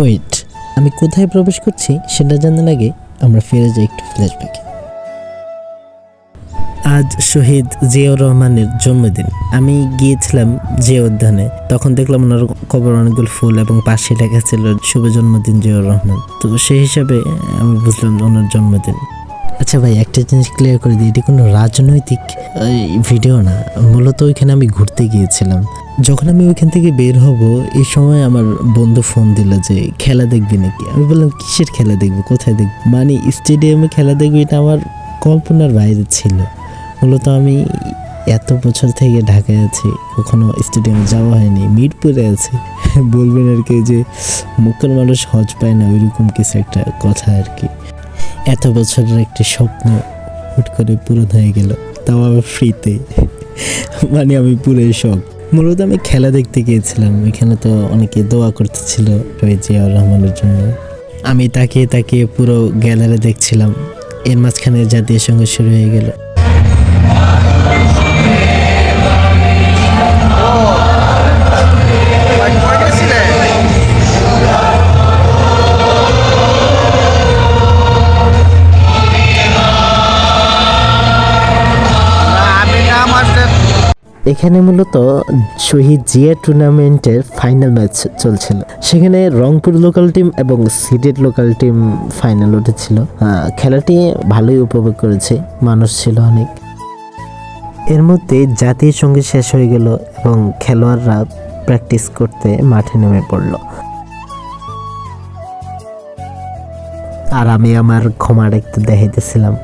Wait, আমি কোথায় প্রবেশ করছি সেটা জানার আগে আমরা ফিরে যাই একটু ফ্ল্যাশব্যাকে। আজ শহীদ জিয়াউর রহমানের জন্মদিন। আমি গিয়েছিলাম জিয়া উদ্যানে, তখন দেখলাম ওনার কবর অনেকগুলো ফুল এবং পাশে লেখা ছিল শুভ জন্মদিন জিয়াউর রহমান। তো সেই হিসাবে আমি বুঝলাম ওনার জন্মদিন। আচ্ছা ভাই, একটা জিনিস ক্লিয়ার করে দিই, এটি কোনো রাজনৈতিক ভিডিও না, মূলত ওইখানে আমি ঘুরতে গিয়েছিলাম। যখন আমি ওইখান থেকে বের হব এই সময় আমার বন্ধু ফোন দিল যে খেলা দেখবি নাকি। আমি বললাম কিসের খেলা দেখবো, কোথায় দেখবো, মানে স্টেডিয়ামে খেলা দেখবি, এটা আমার কল্পনার বাইরে ছিল। মূলত আমি এত বছর থেকে ঢাকায় আছি, কখনো স্টেডিয়ামে যাওয়া হয়নি, মিরপুরে আছি। বলবেন আর কি যে মুখের মানুষ হজ পায় না, ওইরকম কিছু একটা কথা আর কি। এত বছরের একটি স্বপ্ন হুট করে পূরণ হয়ে গেল, তাও আবার ফ্রিতে। মানে আমি পুরোই শখ। মূলত আমি খেলা দেখতে গিয়েছিলাম, এখানে তো অনেকে দোয়া করতেছিল শহীদ জিয়াউর রহমানের জন্য। আমি তাকিয়ে তাকিয়ে পুরো গ্যালারি দেখছিলাম। এর মাঝখানে জাতীয় সঙ্গীত শুরু হয়ে গেল। এখানে মূলত শহীদ জিয়া টুর্নামেন্টের ফাইনাল ম্যাচ চলছিল। সেখানে রংপুর লোকাল টিম এবং সিলেট লোকাল টিম ফাইনাল উঠেছিল। খেলাটি ভালোই উপভোগ করেছে, মানুষ ছিল অনেক। এর মধ্যে জাতীয় সঙ্গীত শেষ হয়ে গেল এবং খেলোয়াড়রা প্র্যাকটিস করতে মাঠে নেমে পড়ল। আর আমি আমার ক্ষমা একটু দেখাইতেছিলাম,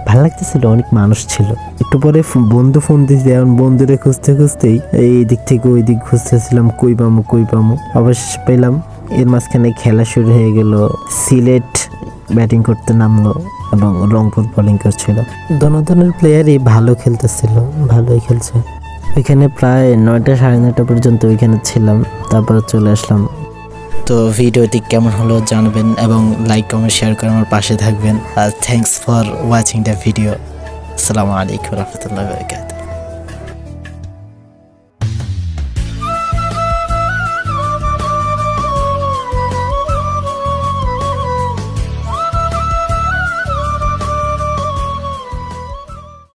ভালো লাগতেছিল, অনেক মানুষ ছিল। একটু পরে বন্ধু ফোন দিয়েছে, এখন বন্ধুরে খুঁজতে খুঁজতেই এই দিক থেকে ওই দিক খুঁজতেছিলাম, কই পামু অবশেষে পেলাম। এর মাঝখানে খেলা শুরু হয়ে গেল। সিলেট ব্যাটিং করতে নামলো এবং রংপুর বোলিং করছিল। দোনো প্লেয়ারই ভালো খেলতেছিল, ভালোই খেলছে। ওইখানে প্রায় 9টা 9:30 পর্যন্ত ওইখানে ছিলাম, তারপর চলে আসলাম। তো ভিডিওটি কেমন হলো জানবেন এবং লাইক কমেন্ট শেয়ার করে আমার পাশে থাকবেন। আর thanks for watching the video. আসসালামু আলাইকুম ওয়া রাহমাতুল্লাহি ওয়া বারাকাতুহু।